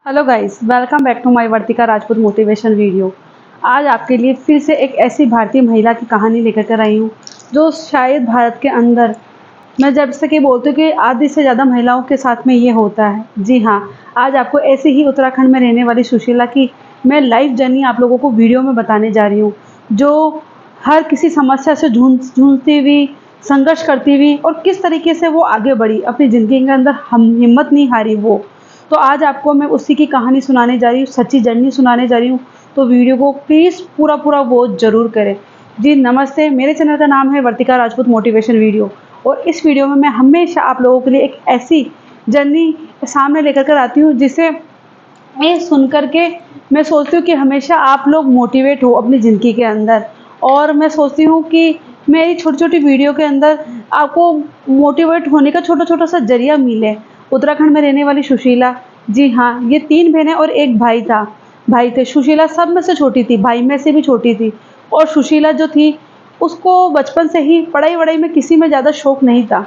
Hello guys, welcome back to my Vartika Rajput motivation video. आज आपके लिए फिर से एक ऐसी भारतीय महिला की कहानी लेकर कर आई हूँ जो शायद भारत के अंदर, मैं जब से कि बोलती हूँ कि आधी से ज़्यादा महिलाओं के साथ में ये होता है। जी हाँ, आज आपको ऐसे ही उत्तराखंड में रहने वाली सुशीला की मैं लाइफ जर्नी आप लोगों को वीडियो में बताने जा रही हूँ, जो हर किसी समस्या से जूझती हुई, संघर्ष करती हुई और किस तरीके से वो आगे बढ़ी, अपनी ज़िंदगी के अंदर हम हिम्मत नहीं हारी वो। तो आज आपको मैं उसी की कहानी सुनाने जा रही हूँ, सच्ची जर्नी सुनाने जा रही हूँ। तो वीडियो को प्लीज़ पूरा वॉच ज़रूर करें। जी नमस्ते, मेरे चैनल का नाम है वर्तिका राजपूत मोटिवेशन वीडियो और इस वीडियो में मैं हमेशा आप लोगों के लिए एक ऐसी जर्नी सामने लेकर कर आती हूँ जिसे ये सुन कर के मैं सोचती हूँ कि हमेशा आप लोग मोटिवेट हो अपनी ज़िंदगी के अंदर। और मैं सोचती हूँ कि मेरी छोटी-छोटी वीडियो के अंदर आपको मोटिवेट होने का छोटा-छोटा सा ज़रिया मिले। उत्तराखंड में रहने वाली सुशीला, जी हाँ, ये 3 बहनें और 1 भाई थे। सुशीला सब में से छोटी थी, भाई में से भी छोटी थी। और सुशीला जो थी, उसको बचपन से ही पढ़ाई-वढ़ाई में किसी में ज़्यादा शौक नहीं था।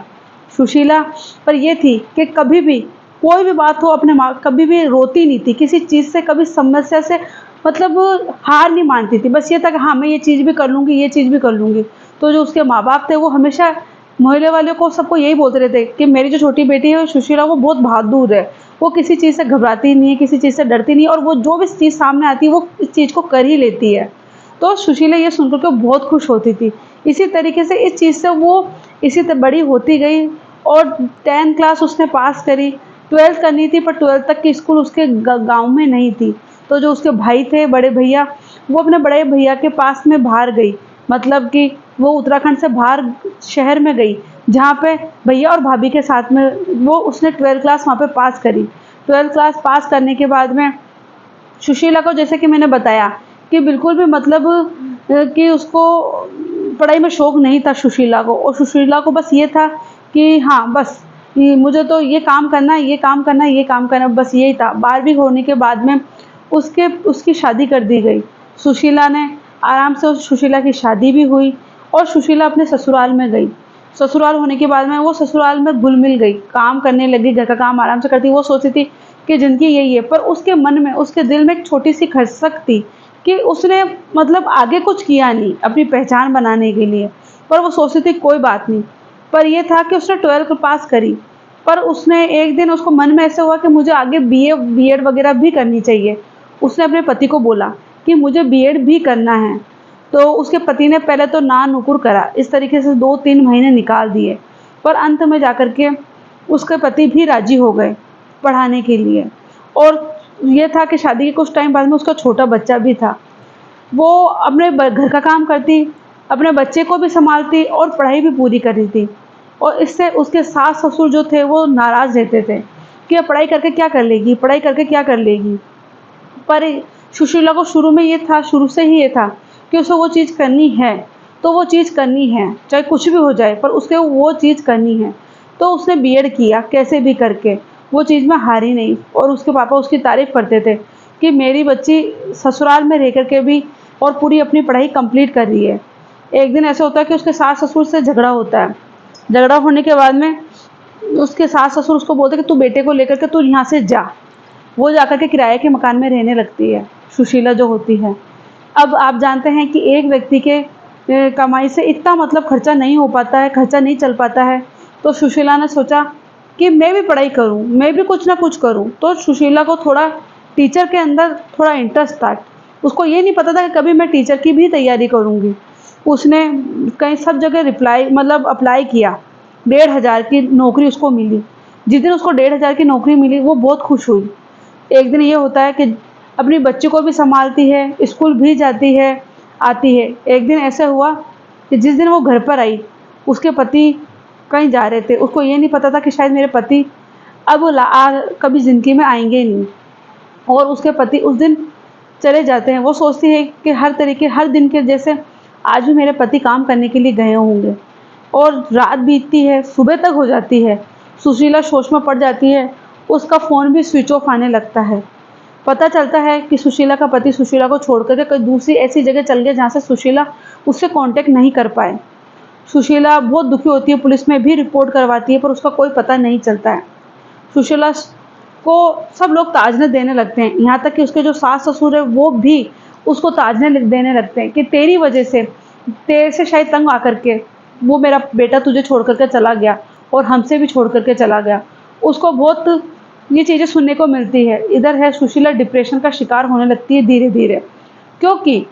सुशीला पर ये थी कि कभी भी कोई भी बात हो, अपने माँ कभी भी रोती नहीं थी, किसी चीज़ से कभी समस्या से मतलब हार नहीं मानती थी। बस ये था कि हाँ, मैं ये चीज़ भी कर लूँगी, ये चीज़ भी कर लूँगी। तो जो उसके माँ-बाप थे वो हमेशा मोहल्ले वालों को सबको यही बोलते रहते कि मेरी जो छोटी बेटी है सुशीला, वो बहुत बहादुर है। वो किसी चीज़ से घबराती नहीं है, किसी चीज़ से डरती नहीं है और वो जो भी चीज़ सामने आती है वो इस चीज़ को कर ही लेती है। तो सुशीला ये सुनकर के बहुत खुश होती थी। इसी तरीके से इस चीज़ से वो इसी त बड़ी होती गई और 10th क्लास उसने पास करी। 12th करनी थी पर 12th तक की स्कूल उसके गाँव में नहीं थी। तो जो उसके भाई थे, बड़े भैया, वो अपने बड़े भैया के पास में बाहर गई। मतलब कि वो उत्तराखंड से बाहर शहर में गई, जहाँ पे भैया और भाभी के साथ में वो उसने 12th क्लास वहाँ पे पास करी। 12th क्लास पास करने के बाद में सुशीला को, जैसे कि मैंने बताया, कि बिल्कुल भी मतलब कि उसको पढ़ाई में शौक नहीं था सुशीला को। और सुशीला को बस ये था कि हाँ, बस कि मुझे तो ये काम करना है, ये काम करना है, ये काम करना है, बस यही था। 12वीं होने के बाद में उसकी शादी कर दी गई। सुशीला ने आराम से, उस सुशीला की शादी भी हुई और सुशीला अपने ससुराल में गई। ससुराल होने के बाद में वो ससुराल में घुल-मिल गई, काम करने लगी, घर का काम आराम से करती। वो सोचती थी कि ज़िंदगी यही है, पर उसके मन में, उसके दिल में एक छोटी-सी खटक थी कि उसने मतलब आगे कुछ किया नहीं अपनी पहचान बनाने के लिए। पर वो सोचती थी कोई बात नहीं। पर ये था कि उसने 12th पास करी, पर उसने एक दिन उसको मन में ऐसा हुआ कि मुझे आगे बीए, बीएड वगैरह भी करनी चाहिए। उसने अपने पति को बोला कि मुझे बीएड भी करना है। तो उसके पति ने पहले तो ना-नुकुर करा। इस तरीके से 2-3 महीने निकाल दिए, पर अंत में जाकर के उसके पति भी राज़ी हो गए पढ़ाने के लिए। और ये था कि शादी के कुछ टाइम बाद में उसका छोटा बच्चा भी था। वो अपने घर का काम करती, अपने बच्चे को भी सँभालती और पढ़ाई भी पूरी कर रही थी। और इससे उसके सास-ससुर जो थे वो नाराज़ रहते थे कि अब पढ़ाई करके क्या कर लेगी, पढ़ाई करके क्या कर लेगी। पर सुशीला को शुरू में ये था, शुरू से ही ये था कि उसे वो चीज़ करनी है, तो वो चीज़ करनी है, चाहे कुछ भी हो जाए, पर उसे वो चीज़ करनी है। तो उसने बीएड किया कैसे भी करके, वो चीज़ में हारी नहीं। और उसके पापा उसकी तारीफ़ करते थे कि मेरी बच्ची ससुराल में रह कर के भी और पूरी अपनी पढ़ाई कंप्लीट कर रही है। एक दिन ऐसा होता है कि उसके सास-ससुर से झगड़ा होता है। झगड़ा होने के बाद में उसके सास-ससुर उसको बोलते हैं कि तू बेटे को लेकर के तू यहाँ से जा। वो जाकर के किराए के मकान में रहने लगती है, सुशीला जो होती है। अब आप जानते हैं कि एक व्यक्ति के कमाई से इतना मतलब खर्चा नहीं हो पाता है, खर्चा नहीं चल पाता है। तो सुशीला ने सोचा कि मैं भी पढ़ाई करूँ, मैं भी कुछ ना कुछ करूँ। तो सुशीला को थोड़ा टीचर के अंदर थोड़ा इंटरेस्ट था। उसको ये नहीं पता था कि कभी मैं टीचर की भी तैयारी करूँगी। उसने कहीं सब जगह अप्लाई किया। 1500 की नौकरी उसको मिली। जिस दिन उसको 1500 की नौकरी मिली, वो बहुत खुश हुई। एक दिन ये होता है कि अपनी बच्ची को भी सँभालती है, स्कूल भी जाती है, आती है। एक दिन ऐसा हुआ कि जिस दिन वो घर पर आई, उसके पति कहीं जा रहे थे। उसको ये नहीं पता था कि शायद मेरे पति अब कभी ज़िंदगी में आएँगे नहीं। और उसके पति उस दिन चले जाते हैं। वो सोचती है कि हर दिन के जैसे आज भी मेरे पति काम करने के लिए गए होंगे। और रात बीतती है, सुबह तक हो जाती है। सुशीला सोच में पड़ जाती है, उसका फ़ोन भी स्विच ऑफ आने लगता है। पता चलता है कि सुशीला का पति सुशीला को छोड़ कर के कोई दूसरी ऐसी जगह चल गया जहाँ से सुशीला उससे कॉन्टैक्ट नहीं कर पाए। सुशीला बहुत दुखी होती है, पुलिस में भी रिपोर्ट करवाती है, पर उसका कोई पता नहीं चलता है। सुशीला को सब लोग ताजने देने लगते हैं। यहाँ तक कि उसके जो सास ससुर है वो भी उसको ताजने देने लगते हैं कि तेरी वजह से, तेरे से शायद तंग आकर के वो मेरा बेटा तुझे छोड़ करके चला गया और हमसे भी छोड़ करके चला गया। उसको बहुत ये चीज़ें सुनने को मिलती है। इधर है सुशीला डिप्रेशन का शिकार होने लगती है धीरे धीरे, क्योंकि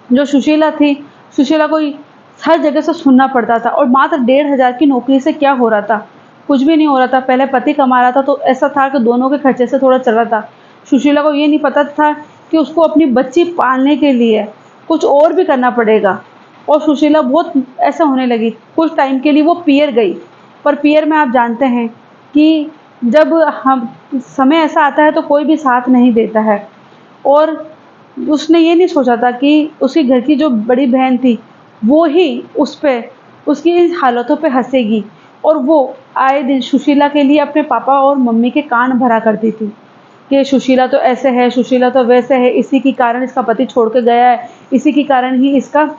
जो सुशीला थी, सुशीला को हर जगह से सुनना पड़ता था और मात्र 1,500 की नौकरी से क्या हो रहा था, कुछ भी नहीं हो रहा था। पहले पति कमा रहा था तो ऐसा था कि दोनों के खर्चे से थोड़ा चल रहा था। सुशीला को ये नहीं पता था कि उसको अपनी बच्ची पालने के लिए कुछ और भी करना पड़ेगा। और सुशीला बहुत ऐसा होने लगी, कुछ टाइम के लिए वो पियर गई, पर पियर में आप जानते हैं कि जब हम समय ऐसा आता है तो कोई भी साथ नहीं देता है। और उसने ये नहीं सोचा था कि उसके घर की जो बड़ी बहन थी वो ही उस पे उसकी इन हालतों पे हंसेगी, और वो आए दिन सुशीला के लिए अपने पापा और मम्मी के कान भरा करती थी कि सुशीला तो ऐसे है, सुशीला तो वैसे है, इसी के कारण इसका पति छोड़ के गया है, इसी के कारण ही इसका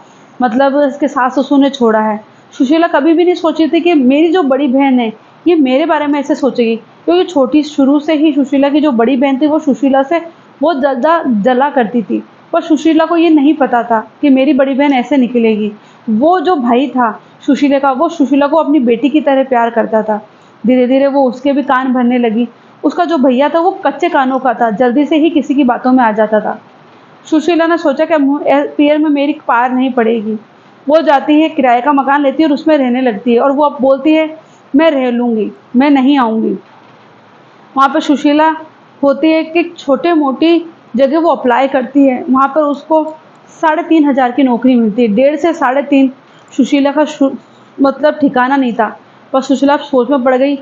मतलब इसके सास ससुर ने छोड़ा है। सुशीला कभी भी नहीं सोची थी कि मेरी जो बड़ी बहन है ये मेरे बारे में ऐसे सोचेगी, क्योंकि छोटी शुरू से ही सुशीला की जो बड़ी बहन थी वो सुशीला से बहुत ज़्यादा जला करती थी। पर सुशीला को ये नहीं पता था कि मेरी बड़ी बहन ऐसे निकलेगी। वो जो भाई था सुशीला का, वो सुशीला को अपनी बेटी की तरह प्यार करता था। धीरे धीरे वो उसके भी कान भरने लगी। उसका जो भैया था वो कच्चे कानों का था, जल्दी से ही किसी की बातों में आ जाता था। सुशीला ने सोचा कि पियर में मेरी पार नहीं पड़ेगी। वो जाती है, किराए का मकान लेती है और उसमें रहने लगती है, और वो अब बोलती है मैं रह लूँगी, मैं नहीं आऊँगी। वहाँ पर सुशीला होती है कि छोटे मोटी जगह वो अप्लाई करती है, वहाँ पर उसको 3,500 की नौकरी मिलती है। 1.5 से 3.5 सुशीला का मतलब ठिकाना नहीं था। पर सुशीला सोच में पड़ गई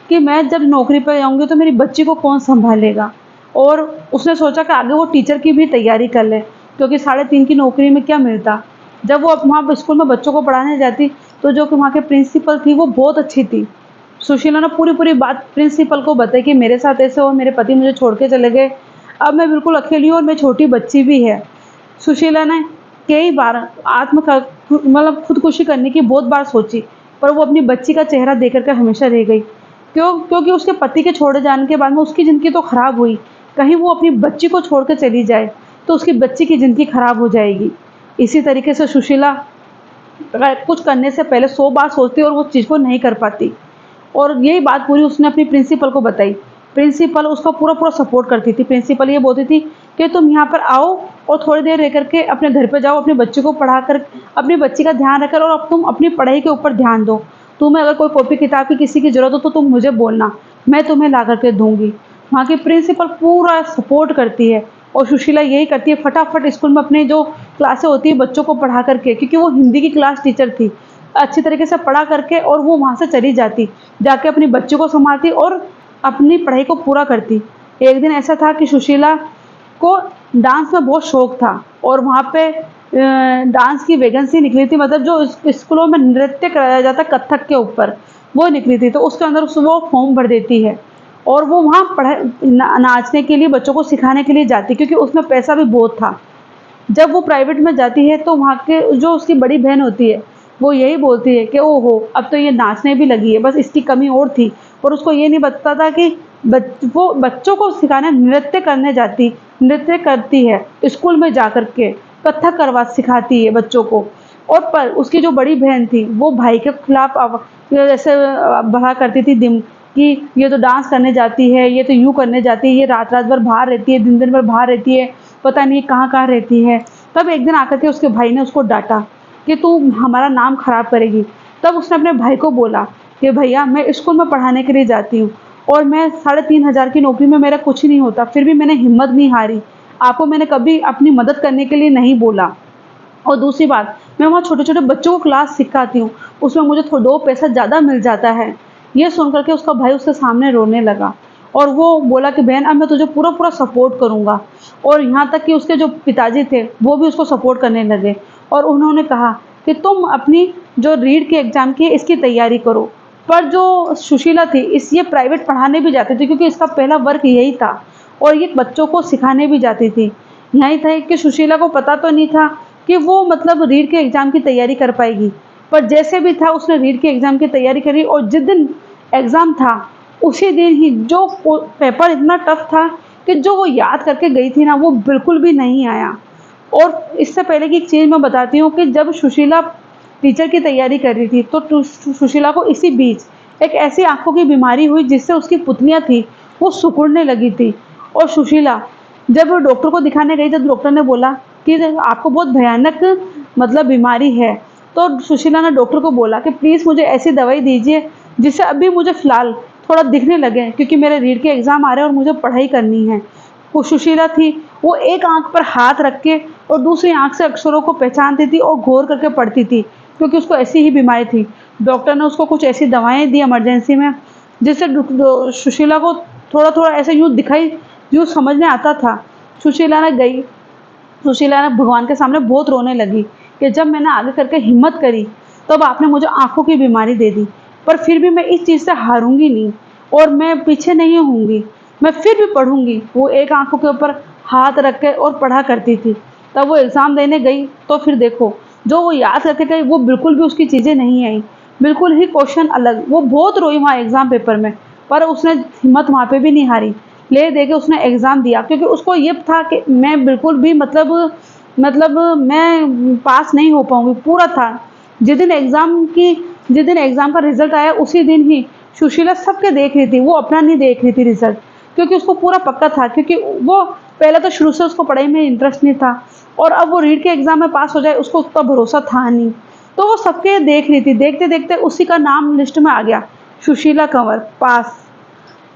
कि मैं जब नौकरी पर जाऊँगी तो मेरी बच्ची को कौन संभालेगा। और उसने सोचा कि आगे वो टीचर की भी तैयारी कर ले, क्योंकि 3.5 की नौकरी में क्या मिलता। जब वो वहाँ स्कूल में बच्चों को पढ़ाने जाती तो जो कि वहाँ के प्रिंसिपल थी वो बहुत अच्छी थी। सुशीला ने पूरी पूरी बात प्रिंसिपल को बताई कि मेरे साथ ऐसे हो, मेरे पति मुझे छोड़ के चले गए, अब मैं बिल्कुल अकेली हूँ और मेरी छोटी बच्ची भी है। सुशीला ने कई बार मतलब खुदकुशी करने की बहुत बार सोची, पर वो अपनी बच्ची का चेहरा देख कर के हमेशा रह गई। क्योंकि उसके पति के छोड़े जाने के बाद में उसकी ज़िंदगी तो ख़राब हुई, कहीं वो अपनी बच्ची को छोड़ कर चली जाए तो उसकी बच्ची की ज़िंदगी ख़राब हो जाएगी। इसी तरीके से सुशीला कुछ करने से पहले 100 बार सोचती और वो चीज़ को नहीं कर पाती। और यही बात पूरी उसने अपनी प्रिंसिपल को बताई। प्रिंसिपल उसका पूरा पूरा सपोर्ट करती थी। प्रिंसिपल ये बोलती थी कि तुम यहाँ पर आओ और थोड़ी देर रह करके अपने घर पे जाओ, अपने बच्चे को पढ़ा कर, अपनी बच्ची का ध्यान रखकर, और अब तुम अपनी पढ़ाई के ऊपर ध्यान दो। तुम्हें अगर कोई कॉपी किताब की किसी की ज़रूरत हो तो तुम मुझे बोलना, मैं तुम्हें ला करके दूँगी। वहाँ की प्रिंसिपल पूरा सपोर्ट करती है और सुशीला यही करती है, फटाफट स्कूल में अपने जो क्लासें होती है बच्चों को पढ़ा करके, क्योंकि वो हिंदी की क्लास टीचर थी, अच्छी तरीके से पढ़ा करके और वो वहाँ से चली जाती, जाके अपनी बच्चों को संभालती और अपनी पढ़ाई को पूरा करती। एक दिन ऐसा था कि सुशीला को डांस में बहुत शौक था और वहाँ पे डांस की वैकेंसी निकली थी, मतलब जो स्कूलों में नृत्य कराया जाता कथक के ऊपर, वो निकली थी। तो उसके अंदर वो फॉर्म भर देती है और वो वहाँ नाचने के लिए, बच्चों को सिखाने के लिए जाती, क्योंकि उसमें पैसा भी बहुत था। जब वो प्राइवेट में जाती है तो वहाँ के जो उसकी बड़ी बहन होती है वो यही बोलती है कि ओहो अब तो ये नाचने भी लगी है, बस इसकी कमी और थी। और उसको ये नहीं पता था कि वो बच्चों को सिखाने नृत्य करने जाती, नृत्य करती है स्कूल में जा कर के, कथक करवा सिखाती है बच्चों को। और पर उसकी जो बड़ी बहन थी वो भाई के खिलाफ जैसे बढ़ा करती थी दिम कि ये तो डांस करने जाती है, ये तो यूँ करने जाती है, ये रात रात भर बाहर रहती है, दिन दिन भर बाहर रहती है, पता नहीं कहाँ कहाँ रहती है। तब एक दिन आकर के उसके भाई ने उसको डांटा कि तू हमारा नाम खराब करेगी। तब उसने अपने भाई को बोला कि भैया मैं स्कूल में पढ़ाने के लिए जाती हूँ और मैं 3,500 की नौकरी में मेरा कुछ नहीं होता, फिर भी मैंने हिम्मत नहीं हारी, आपको मैंने कभी अपनी मदद करने के लिए नहीं बोला। और दूसरी बात, मैं वहाँ छोटे छोटे बच्चों को क्लास सिखाती हूँ, उसमें मुझे थोड़ा 2 पैसा ज़्यादा मिल जाता है। ये सुन करके उसका भाई उसके सामने रोने लगा और वो बोला कि बहन अब मैं तुझे पूरा पूरा सपोर्ट करूँगा। और यहाँ तक कि उसके जो पिताजी थे वो भी उसको सपोर्ट करने लगे और उन्होंने कहा कि तुम अपनी जो रीड के एग्ज़ाम की है इसकी तैयारी करो। पर जो सुशीला थी ये प्राइवेट पढ़ाने भी जाती थी, क्योंकि इसका पहला वर्क यही था, और ये बच्चों को सिखाने भी जाती थी। यही था कि सुशीला को पता तो नहीं था कि वो मतलब रीड के एग्ज़ाम की तैयारी कर पाएगी, पर जैसे भी था उसने रीड के एग्ज़ाम की तैयारी करी और जिस दिन एग्ज़ाम था उसी दिन ही जो पेपर इतना टफ था कि जो वो याद करके गई थी ना, वो बिल्कुल भी नहीं आया। और इससे पहले की एक चीज़ मैं बताती हूँ कि जब सुशीला टीचर की तैयारी कर रही थी तो सुशीला को इसी बीच एक ऐसी आंखों की बीमारी हुई जिससे उसकी पुतलियां थी वो सिकुड़ने लगी थी। और सुशीला जब वो डॉक्टर को दिखाने गई तो डॉक्टर ने बोला कि आपको बहुत भयानक मतलब बीमारी है। तो सुशीला ने डॉक्टर को बोला कि प्लीज़ मुझे ऐसी दवाई दीजिए जिससे अभी मुझे फ़िलहाल थोड़ा दिखने लगे, क्योंकि मेरे रीढ़ के एग्ज़ाम आ रहे हैं और मुझे पढ़ाई करनी है। वो सुशीला थी, वो एक आंख पर हाथ रख के और दूसरी आंख से अक्षरों को पहचानती थी और गौर करके पढ़ती थी, क्योंकि उसको ऐसी ही बीमारी थी। डॉक्टर ने उसको कुछ ऐसी दवाएं दी इमरजेंसी में जिससे सुशीला को थोड़ा थोड़ा ऐसे यूँ दिखाई, यूँ समझ में आता था। सुशीला ने गई, सुशीला ने भगवान के सामने बहुत रोने लगी कि जब मैंने आगे करके हिम्मत करी तब आपने मुझे आंखों की बीमारी दे दी, पर फिर भी मैं इस चीज़ से हारूंगी नहीं और मैं पीछे नहीं होऊंगी, मैं फिर भी पढ़ूंगी। वो एक आंखों के ऊपर हाथ रख के और पढ़ा करती थी। तब वो एग्ज़ाम देने गई तो फिर देखो, जो वो याद करके गई वो बिल्कुल भी उसकी चीज़ें नहीं आई, बिल्कुल ही क्वेश्चन अलग। वो बहुत रोई वहाँ एग्ज़ाम पेपर में, पर उसने हिम्मत वहाँ पे भी नहीं हारी, ले दे के उसने एग्ज़ाम दिया, क्योंकि उसको ये था कि मैं बिल्कुल भी मतलब मैं पास नहीं हो पाऊंगी, पूरा था। जिस दिन एग्ज़ाम का रिजल्ट आया उसी दिन ही सुशीला सबके देख रही थी, वो अपना नहीं देख रही थी रिजल्ट, क्योंकि उसको पूरा पक्का था, क्योंकि वो पहले तो शुरू से उसको पढ़ाई में इंटरेस्ट नहीं था और अब वो रीड के एग्ज़ाम में पास हो जाए उसको उतना भरोसा था नहीं। तो वो सबके देख रही थी, देखते देखते उसी का नाम लिस्ट में आ गया, सुशीला कंवर पास।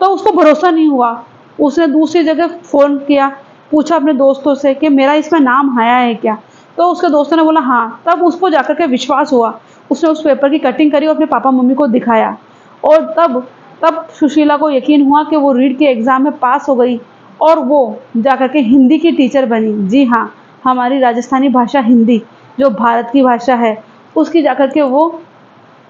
तो उसको भरोसा नहीं हुआ, उसने दूसरी जगह फ़ोन किया, पूछा अपने दोस्तों से कि मेरा इसमें नाम आया है क्या। तो उसके दोस्तों ने बोला हाँ। तब उसको जाकर के विश्वास हुआ, उसने उस पेपर की कटिंग करी और अपने पापा मम्मी को दिखाया। और तब तब सुशीला को यकीन हुआ कि वो रीड के एग्ज़ाम में पास हो गई और वो जाकर के हिंदी की टीचर बनी। जी हाँ, हमारी राजस्थानी भाषा हिंदी, जो भारत की भाषा है, उसकी जाकर के वो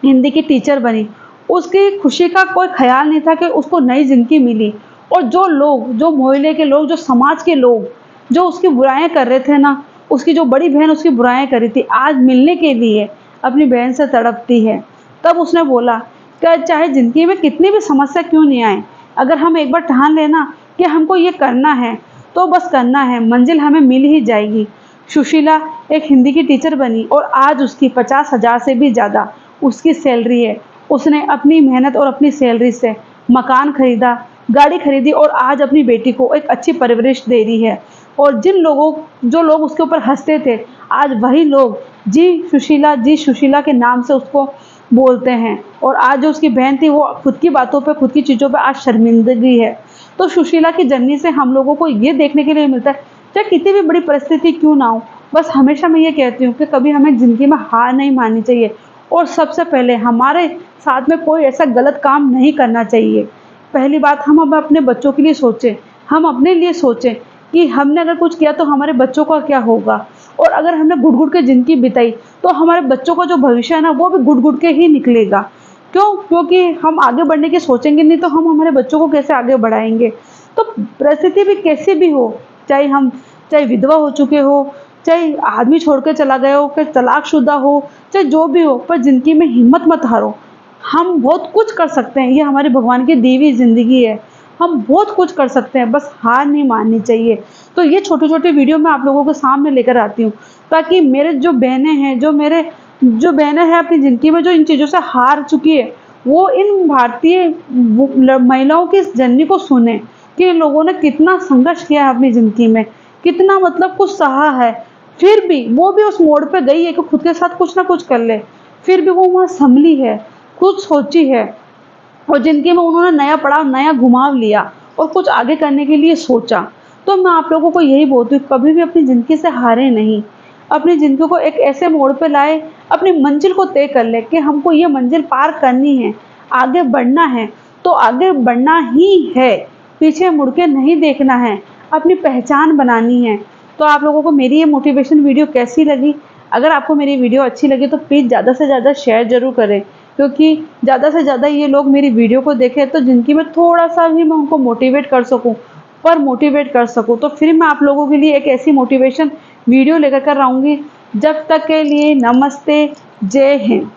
हिंदी की टीचर बनी। उसकी खुशी का कोई ख़्याल नहीं था कि उसको नई ज़िंदगी मिली। और जो लोग, जो मोहल्ले के लोग, जो समाज के लोग, जो उसकी बुराइयाँ कर रहे थे ना, उसकी जो बड़ी बहन उसकी बुराइयाँ कर रही थी, आज मिलने के लिए अपनी बहन से तड़पती है। तब उसने बोला कि चाहे ज़िंदगी में कितनी भी समस्या क्यों नहीं आए, अगर हम एक बार ठान लेना कि हमको ये करना है तो बस करना है, मंजिल हमें मिल ही जाएगी। सुशीला एक हिंदी की टीचर बनी और आज उसकी 50,000 से भी ज़्यादा उसकी सैलरी है। उसने अपनी मेहनत और अपनी सैलरी से मकान खरीदा, गाड़ी खरीदी और आज अपनी बेटी को एक अच्छी परवरिश दे रही है। और जो लोग उसके ऊपर हंसते थे, आज वही लोग जी सुशीला के नाम से उसको बोलते हैं। और आज जो उसकी बहन थी वो खुद की बातों पे, खुद की चीज़ों पे आज शर्मिंदगी है। तो सुशीला की जर्नी से हम लोगों को ये देखने के लिए मिलता है, चाहे कितनी भी बड़ी परिस्थिति क्यों ना हो, बस हमेशा मैं ये कहती हूँ कि कभी हमें ज़िंदगी में हार नहीं माननी चाहिए। और सबसे पहले हमारे साथ में कोई ऐसा गलत काम नहीं करना चाहिए। पहली बात, हम अब अपने बच्चों के लिए सोचें, हम अपने लिए सोचें कि हमने अगर कुछ किया तो हमारे बच्चों का क्या होगा। और अगर हमने घुट-घुट के ज़िंदगी बिताई तो हमारे बच्चों का जो भविष्य है ना, वो भी घुट-घुट के ही निकलेगा। क्यों? क्योंकि हम आगे बढ़ने की सोचेंगे नहीं तो हम हमारे बच्चों को कैसे आगे बढ़ाएँगे। तो परिस्थिति भी कैसी भी हो, चाहे विधवा हो चुके हो, चाहे आदमी छोड़ के चला गया हो, चाहे तलाकशुदा हो, चाहे जो भी हो, पर ज़िंदगी में हिम्मत मत हारो। हम बहुत कुछ कर सकते हैं, ये हमारी भगवान की दी हुई ज़िंदगी है, हम बहुत कुछ कर सकते हैं, बस हार नहीं माननी चाहिए। तो ये छोटे-छोटे वीडियो मैं आप लोगों के सामने लेकर आती हूँ, ताकि मेरे जो बहनें हैं अपनी ज़िंदगी में जो इन चीज़ों से हार चुकी है, वो इन भारतीय महिलाओं की इस जर्नी को सुने कि इन लोगों ने कितना संघर्ष किया है अपनी ज़िंदगी में, कितना मतलब कुछ सहा है। फिर भी वो भी उस मोड़ पे गई है कि खुद के साथ कुछ ना कुछ कर ले, फिर भी वो वहाँ संभली है, कुछ सोची है और ज़िंदगी में उन्होंने नया पड़ाव, नया घुमाव लिया और कुछ आगे करने के लिए सोचा। तो मैं आप लोगों को यही बोलती हूँ, कभी भी अपनी ज़िंदगी से हारें नहीं। अपनी ज़िंदगी को एक ऐसे मोड़ पे लाएँ, अपनी मंज़िल को तय कर लें कि हमको ये मंज़िल पार करनी है, आगे बढ़ना है, तो आगे बढ़ना ही है, पीछे मुड़ के नहीं देखना है, अपनी पहचान बनानी है। तो आप लोगों को मेरी ये मोटिवेशन वीडियो कैसी लगी? अगर आपको मेरी वीडियो अच्छी लगी तो प्लीज़ ज़्यादा से ज़्यादा शेयर ज़रूर करें, क्योंकि ज़्यादा से ज़्यादा ये लोग मेरी वीडियो को देखें तो ज़िंदगी में थोड़ा-सा भी मैं उनको मोटिवेट कर सकूँ, तो फिर मैं आप लोगों के लिए एक ऐसी मोटिवेशन वीडियो लेकर आऊँगी। जब तक के लिए नमस्ते, जय हिंद।